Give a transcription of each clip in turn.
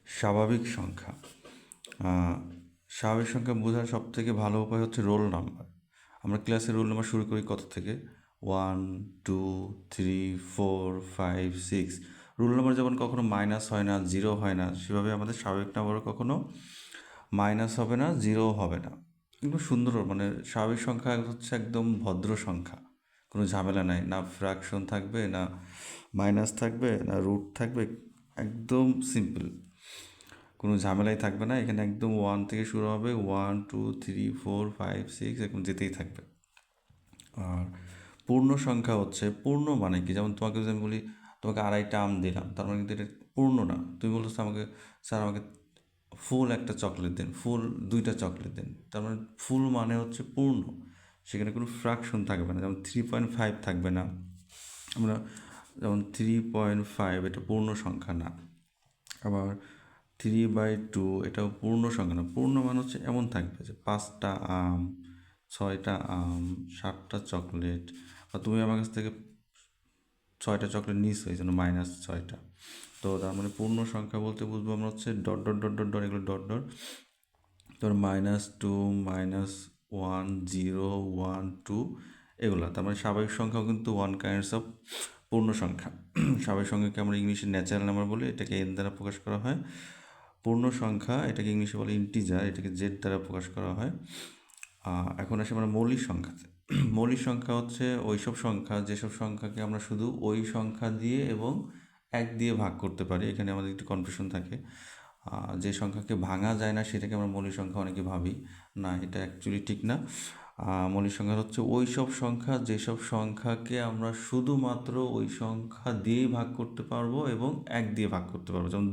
স্বাভাবিক সংখ্যা। আহ, স্বাভাবিক সংখ্যা বোঝার সবথেকে ভালো উপায় হচ্ছে রোল নাম্বার। আমরা ক্লাসে রোল নাম্বার শুরু করি কত থেকে? 1 2 3 4 5 6। রোল নাম্বার যেমন কখনো মাইনাস হয় না, জিরো হয় না, সেভাবে আমাদের স্বাভাবিক নাম্বারও কখনো মাইনাস হবে না, জিরোও হবে না। কিন্তু সুন্দর, মানে স্বাভাবিক সংখ্যা হচ্ছে একদম ভদ্র সংখ্যা। কোনো ঝামেলা নাই, না ফ্র্যাকশন থাকবে, না মাইনাস থাকবে, না রুট থাকবে। একদম সিম্পল, কোনো ঝামেলাই থাকবে না। এখানে একদম 1 থেকে শুরু হবে, 1 2 3 4 5 6 এরকম যেতেই থাকবে। আর পূর্ণ সংখ্যা হচ্ছে, পূর্ণ মানে কি? যেমন তোমাকে যদি আমি বলি তোমাকে 2.5টা আম দিলাম, তার মানে কিন্তু এটা পূর্ণ না। তুমি বলছো আমাকে, স্যার আমাকে ফুল একটা চকলেট দেন, ফুল 2টা চকলেট দেন, তার মানে ফুল মানে হচ্ছে পূর্ণ। সেখানে কোনো ফ্র্যাকশন থাকবে না, যেমন 3.5 থাকবে না। আমরা যেমন 3.5 এটা পূর্ণ সংখ্যা না। আবার 3/2 এটাও পূর্ণ সংখ্যা না। পূর্ণ মানে হচ্ছে এমন থাকবে যে 5টা আম, 6টা আম, 7টা চকলেট, বা তুমি আমার কাছ থেকে 6টা চকলেট নিস, এই জন্য -6টা। তো তার মানে পূর্ণ সংখ্যা বলতে বুঝবো আমরা হচ্ছে dot dot dot dot dot, এগুলো ডট ডট। তোর -2 -1 0 1 2 এগুলো। তার মানে স্বাভাবিক সংখ্যাও কিন্তু ওয়ান কাইন্ডস অফ পূর্ণ সংখ্যা। স্বাভাবিক সংখ্যাকে আমরা ইংলিশে ন্যাচারাল নাম্বার বলি, এটাকে এন দ্বারা প্রকাশ করা হয়। পূর্ণ সংখ্যা এটাকে ইংলিশে বলে ইন্টিজার, এটাকে জেড দ্বারা প্রকাশ করা হয়। এখন আসি আমরা মৌলিক সংখ্যাতে। মৌলিক সংখ্যা হচ্ছে ওইসব সংখ্যা যেসব সংখ্যাকে আমরা শুধু ওই সংখ্যা দিয়ে এবং 1 দিয়ে ভাগ করতে পারি। এখানে আমাদের একটু কনফিউশন থাকে। যে সংখ্যাকে ভাঙা যায় না সেটাকে আমরা মৌলিক সংখ্যা অনেকে ভাবি, না এটা অ্যাকচুয়ালি ঠিক না। মৌলিক সংখ্যা হচ্ছে ওই সব সংখ্যা যেসব সংখ্যাকে আমরা শুধুমাত্র ওই সংখ্যা দিয়েই ভাগ করতে পারবো এবং 1 দিয়ে ভাগ করতে পারবো। যেমন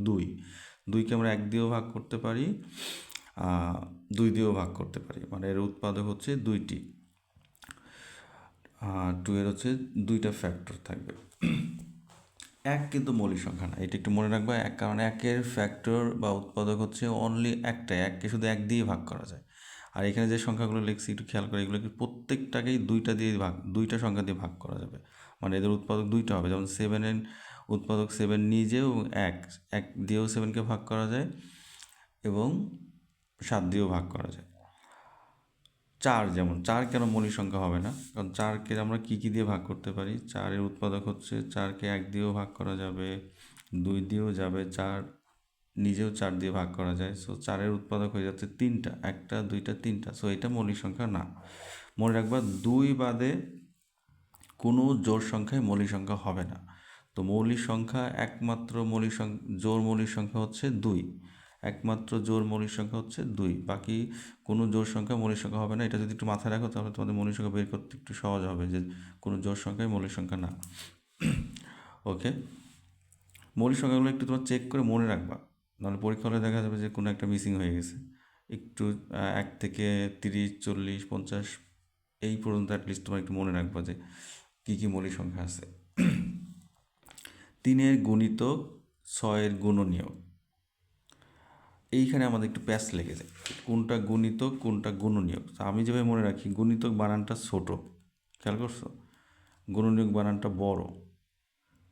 2কে আমরা 1 দিয়েও ভাগ করতে পারি, 2 দিয়েও ভাগ করতে পারি, মানে এর উৎপাদক হচ্ছে 2টি। 2 এর হচ্ছে 2টা ফ্যাক্টর থাকবে। 1 কিন্তু মৌলিক সংখ্যা না, এটা একটু মনে রাখবা। কারণ 1-এর ফ্যাক্টর বা উৎপাদক হচ্ছে অনলি একটাই, 1কে শুধু 1 দিয়ে ভাগ করা যায়। আর এখানে যে সংখ্যাগুলো লিখছি একটু খেয়াল করে, এগুলোকে প্রত্যেকটাকেই 2টা দিয়ে ভাগ, 2টা সংখ্যা দিয়ে ভাগ করা যাবে। মানে এদের উৎপাদক 2টা হবে। যেমন 7-এর উৎপাদক 7 নিজেও 1, 1 দিয়েও 7কে ভাগ করা যায় এবং 7 দিয়েও ভাগ করা যায়। 4, যেমন 4 কেন মৌলিক সংখ্যা হবে না? কারণ 4কে আমরা কী কী দিয়ে ভাগ করতে পারি? 4-এর উৎপাদক হচ্ছে 4কে 1 দিয়েও ভাগ করা যাবে, 2 দিয়েও যাবে, 4 নিজেও 4 দিয়ে ভাগ করা যায়। সো 4-এর উৎপাদক হয়ে যাচ্ছে 3টা, 1টা 2টা 3টা। সো এটা মৌলিক সংখ্যা না। মনে রাখবা 2 বাদে কোনো জোড় সংখ্যায় মৌলিক সংখ্যা হবে না। তো মৌলিক সংখ্যা একমাত্র জোড় মৌলিক সংখ্যা হচ্ছে 2। একমাত্র জোড় মৌলিক সংখ্যা হচ্ছে 2, বাকি কোনো জোড় সংখ্যা মৌলিক সংখ্যা হবে না। এটা যদি একটু মাথায় রাখো তাহলে তোমাদের মৌলিক সংখ্যা বের করতে একটু সহজ হবে, যে কোনো জোড় সংখ্যাই মৌলিক সংখ্যা না। ওকে, মৌলিক সংখ্যাগুলো একটু তোমার চেক করে মনে রাখবা, নাহলে পরীক্ষা হলে দেখা যাবে যে কোনো একটা মিসিং হয়ে গেছে। একটু 1 থেকে 30 40 50 এই পর্যন্ত অ্যাটলিস্ট তোমার একটু মনে রাখবা যে কী কী মৌলিক সংখ্যা আছে। 3-এর গুণিতক, 6-এর গুণনীয়ক, এইখানে আমাদের একটু প্যাচ লেগে যায়, কোনটা গুণিতক কোনটা গুণনীয়ক। আমি যেভাবে মনে রাখি, গুণিতক বানানটা ছোট, খেয়াল করছো? গুণনীয়ক বানানটা বড়।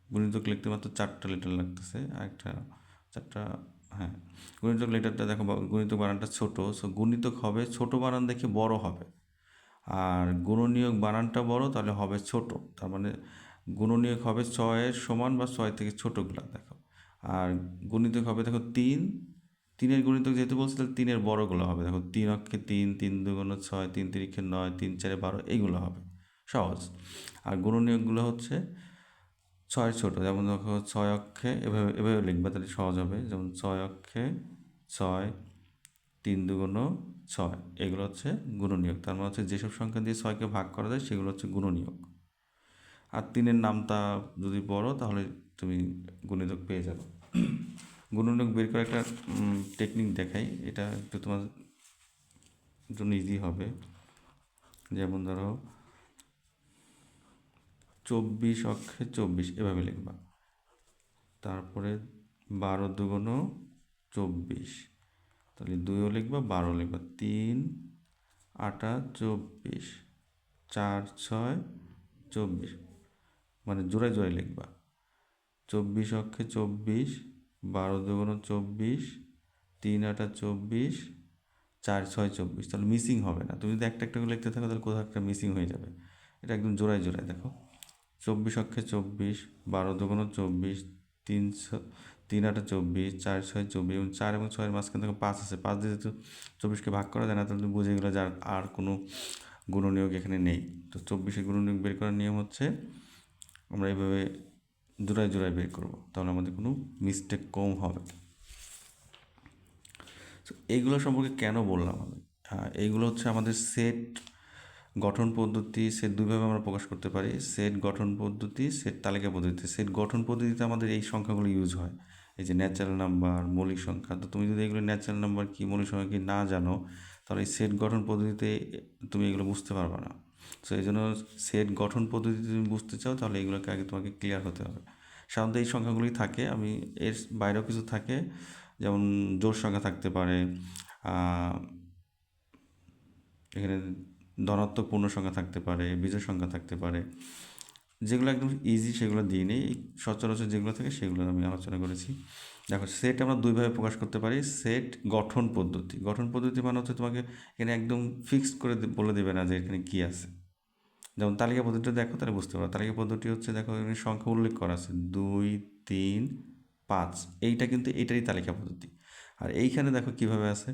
গুণিতক লিখতে মাত্র 4টা লেটার লাগতেছে, আরেকটা 4টা, হ্যাঁ। গুণিতক লেটারটা দেখো, গুণিতক বানানটা ছোট, সো গুণিতক হবে ছোট বানান দেখে বড় হবে। আর গুণনীয়ক বানানটা বড়, তাহলে হবে ছোট। তার মানে গুণনীয়ক হবে 6-এর সমান বা 6 থেকে ছোটোগুলা, দেখো। আর গুণিতক হবে, দেখো 3-এর গুণিতক যেহেতু বলছি, তাহলে 3-এর বড়গুলো হবে। দেখো 3 অক্ষে 3, 3 2 6, 3 3 9, 3 4 12, এইগুলো হবে সহজ। আর গুণনীয়কগুলো হচ্ছে 6-এর ছোটো, যেমন দেখো 6 অক্ষে এভাবে এভাবে লিখবে, তাহলে সহজ হবে। যেমন 6 অক্ষে 6, 3 2 6, এগুলো হচ্ছে গুণনীয়ক। তার মানে হচ্ছে যেসব সংখ্যা দিয়ে 6কে ভাগ করা যায় সেগুলো হচ্ছে গুণনীয়ক। আর 3-এর নামটা যদি পড়ো তাহলে তুমি গুণিতক পেয়ে যাবে। গুণনীয়ক বের করে একটা টেকনিক দেখাই, এটা একটু তোমার জন্য ইজি হবে। যেমন ধরো 24 অক্ষে 24, এভাবে লিখবা। তারপরে 12 2 24, তাহলে 2ও লিখবা 12ও লিখবা। 3 8 24, 4 6 24, মানে জোড়ায় জোড়ায় লিখবা। 24 অক্ষে 24, 12 দুগুণ 24, 3 আটা 24, 4 6 24, তাহলে মিসিং হবে না। তুমি যদি একটা একটা করে লিখতে থাকো তাহলে কোথাও একটা মিসিং হয়ে যাবে। এটা একদম জোড়ায় জোড়ায় দেখো, 24 অক্ষে 24, 12 দুগুণ 24, 3 আটা 24, 4 6 24, এবং 4 এবং 6-এর মাঝখানে দেখো 5 আছে, 5 দিয়ে যেহেতু 24কে ভাগ করা যায় না, তাহলে তুমি বুঝে গেলো যে আর কোনো গুণনীয়ক এখানে নেই। তো 24-এর গুণনীয়ক বের করার নিয়ম হচ্ছে আমরা এইভাবে জোড়ায় জোড়ায় বের করব, তাহলে আমাদের কোনো মিস্টেক কম হবে। তো এইগুলো সম্পর্কে কেন বললাম আমি? এইগুলো হচ্ছে আমাদের সেট গঠন পদ্ধতি। সেট দুইভাবে আমরা প্রকাশ করতে পারি, সেট গঠন পদ্ধতি, সেট তালিকা পদ্ধতি। সেট গঠন পদ্ধতিতে আমাদের এই সংখ্যাগুলো ইউজ হয়, এই যে ন্যাচারাল নাম্বার, মৌলিক সংখ্যা। তো তুমি যদি এগুলো ন্যাচারাল নাম্বার কি, মৌলিক সংখ্যা কি না জানো, তাহলে এই সেট গঠন পদ্ধতিতে তুমি এগুলো বুঝতে পারবে না। সো এই জন্য সেট গঠন পদ্ধতি তুমি বুঝতে চাও, তাহলে এগুলোকে আগে তোমাকে ক্লিয়ার হতে হবে। সাধারণত এই সংখ্যাগুলি থাকে, আমি এর বাইরেও কিছু থাকে, যেমন জোড় সংখ্যা থাকতে পারে, এখানে ধনাত্মক পূর্ণ সংখ্যা থাকতে পারে, বিজোড় সংখ্যা থাকতে পারে। যেগুলো একদম ইজি সেগুলো দিয়ে নেই, সচরাচর যেগুলো থাকে সেগুলো আমি আলোচনা করেছি। দেখো, সেট আমরা দুইভাবে প্রকাশ করতে পারি। সেট গঠন পদ্ধতি, গঠন পদ্ধতি মানে হচ্ছে তোমাকে এখানে একদম ফিক্সড করে বলে দেবে না যে এখানে কী আছে। যেমন তালিকা পদ্ধতিটা দেখো, তাহলে বুঝতে পারো। তালিকা পদ্ধতি হচ্ছে, দেখো এখানে সংখ্যা উল্লেখ করা আছে 2 3 5, এইটা কিন্তু এটারই তালিকা পদ্ধতি। আর এইখানে দেখো কিভাবে আছে,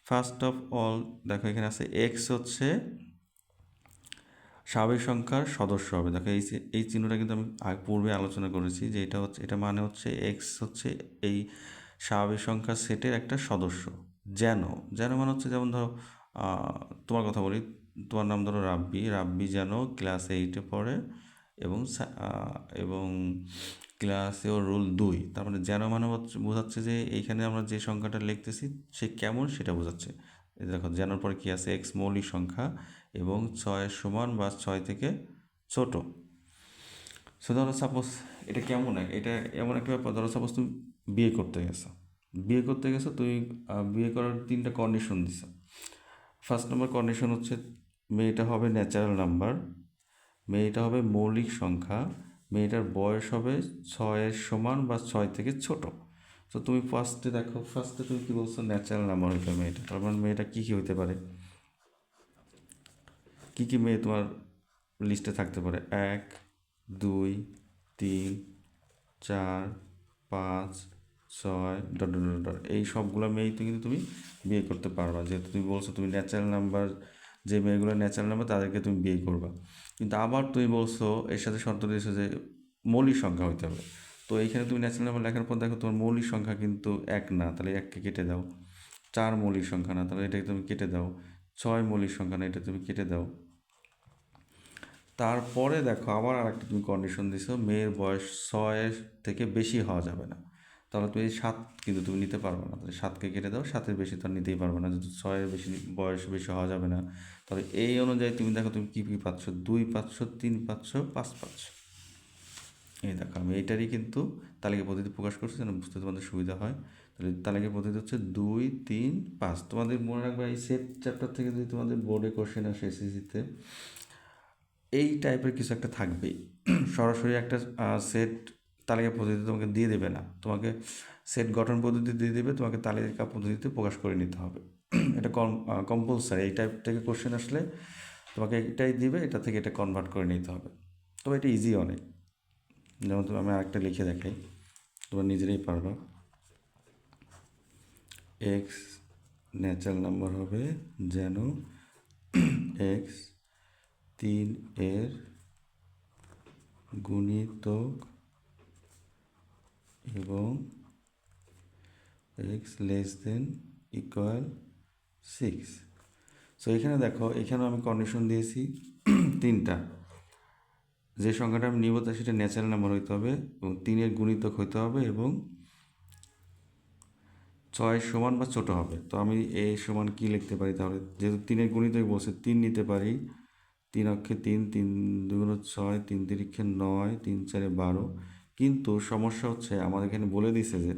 ফার্স্ট অফ অল দেখো এখানে আছে এক্স হচ্ছে স্বাভাবিক সংখ্যার সদস্য হবে। দেখো এই চিহ্নটা কিন্তু আমি পূর্বে আলোচনা করেছি যে এটা হচ্ছে, এটা মানে হচ্ছে এক্স হচ্ছে এই স্বাভাবিক সংখ্যার সেটের একটা সদস্য। যেন যেন মানে হচ্ছে, যেমন ধরো তোমার কথা বলি, তোমার নাম ধরো রাব্বি, রাব্বি যেন ক্লাস 8-এ পড়ে এবং এবং ক্লাসে ও রোল 2। তার মানে যেন মানে হচ্ছে বোঝাচ্ছে যে এইখানে আমরা যে সংখ্যাটা লিখতেছি সে কেমন সেটা বোঝাচ্ছে। দেখো যেনর পরে কী আছে, এক্স মৌলিক সংখ্যা এবং 6-এর সমান বা 6 থেকে ছোট। সো ধরো সাপোজ এটা কেমন, এটা এমন একটা ব্যাপার, ধরো সাপোজ তুমি বিয়ে করতে গেছো, বিয়ে করতে গেছো তুমি, বিয়ে করার 3টা কন্ডিশন দিছো। ফার্স্ট নম্বর কন্ডিশন হচ্ছে মেয়েটা হবে ন্যাচারাল নাম্বার, মেয়েটা হবে মৌলিক সংখ্যা, মেয়েটার বয়স হবে 6-এর সমান বা 6 থেকে ছোট। তো তুমি ফার্স্টে দেখো, ফার্স্টে তুমি কী বলছো, ন্যাচারাল নাম্বার হইতে মেয়েটা। তার মানে মেয়েটা কী কী হইতে পারে, কী কী মেয়ে তোমার লিস্টে থাকতে পারে, 1 2 3 4 5 6 ডট ডট ডট ডট, এই সবগুলো মেয়েই তো কিন্তু তুমি বিয়ে করতে পারবা, যেহেতু তুমি বলছো তুমি ন্যাচারাল নাম্বার, যে মেয়েগুলো ন্যাচারাল নাম্বার তাদেরকে তুমি বিয়ে করবা। কিন্তু আবার তুমি বলছো এর সাথে শর্ত দিয়েছো যে মৌলিক সংখ্যা হইতে হবে। তো এইখানে তুমি ন্যাচারাল নাম্বার লেখার পর দেখো তোমার মৌলিক সংখ্যা কিন্তু 1 না, তাহলে 1কে কেটে দাও। 4 মৌলিক সংখ্যা না, তাহলে এটাকে তুমি কেটে দাও। 6 মৌলিক সংখ্যা না, এটা তুমি কেটে দাও। তারপরে দেখো আবার আরেকটা তুমি কন্ডিশন দিছো, মেয়ের বয়স 6-এর থেকে বেশি হওয়া যাবে না। তাহলে তুমি 7 কিন্তু তুমি নিতে পারবে না, তাহলে 7কে কেটে দাও, 7-এর বেশি তো আর নিতেই পারবে না, যেহেতু 6-এর বেশি বয়স বেশি হওয়া যাবে না। তাহলে এই অনুযায়ী তুমি দেখো তুমি কী কী পাচ্ছ, 2 পাচ্ছ, 3 পাচ্ছ, 5 পাচ্ছ। এই দেখো আমি এইটারই কিন্তু তালিকা পদ্ধতি প্রকাশ করছি যেন বুঝতে তোমাদের সুবিধা হয়। তাহলে তালিকা পদ্ধতি হচ্ছে 2 3 5। তোমাদের মনে রাখবে এই সেট চ্যাপ্টার থেকে যদি তোমাদের বোর্ডে কোশ্চেন আসে এসএসসিতে, এই টাইপের কিছু একটা থাকবেই। সরাসরি একটা সেট তালিকা পদ্ধতি তোমাকে দিয়ে দেবে না, তোমাকে সেট গঠন পদ্ধতি দিয়ে দেবে, তোমাকে তালিকা পদ্ধতিতে প্রকাশ করে নিতে হবে। এটা কম্পালসারি, এই টাইপ থেকে কোশ্চেন আসলে তোমাকে এটাই দিবে, এটা থেকে এটা কনভার্ট করে নিতে হবে। তবে এটা ইজি অনেক। যেমন তুমি, আমি আরেকটা লিখে দেখাই, তোমরা নিজেরাই পারবা। এক্স ন্যাচারাল নাম্বার হবে যেন এক্স 3-এর গুণিতক এবং x less than equal 6। So এখানে দেখো, এখানেও আমি কন্ডিশন দিয়েছি 3টা। যে সংখ্যাটা আমি নিব তা সেটা ন্যাচারাল নাম্বার হইতে হবে এবং 3-এর গুণিতক হইতে হবে এবং 6 সমান বা ছোটো হবে। তো আমি এই সমান কি লিখতে পারি, তাহলে যেহেতু 3-এর গুণিতক বলছে 3 নিতে পারি, 3 অক্ষে 3, 3 দুগুণ 6, 3 তিরিক্ষে 9, 3 4 12। কিন্তু সমস্যা হচ্ছে আমাদের এখানে বলে দিছে যে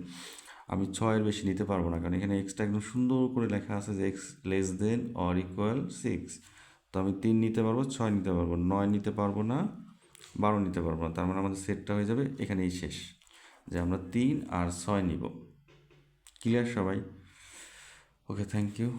আমি 6-এর বেশি নিতে পারবো না, কারণ এখানে এক্সটা একদম সুন্দর করে লেখা আছে যে x less than or equal 6। তো আমি 3 নিতে পারবো, 6 নিতে পারবো, 9 নিতে পারবো না, 12 নিতে পারবো না। তার মানে আমাদের সেটটা হয়ে যাবে এখানেই শেষ। যে আমরা 3 আর 6 নিব। ক্লিয়ার সবাই? ওকে, থ্যাংক ইউ।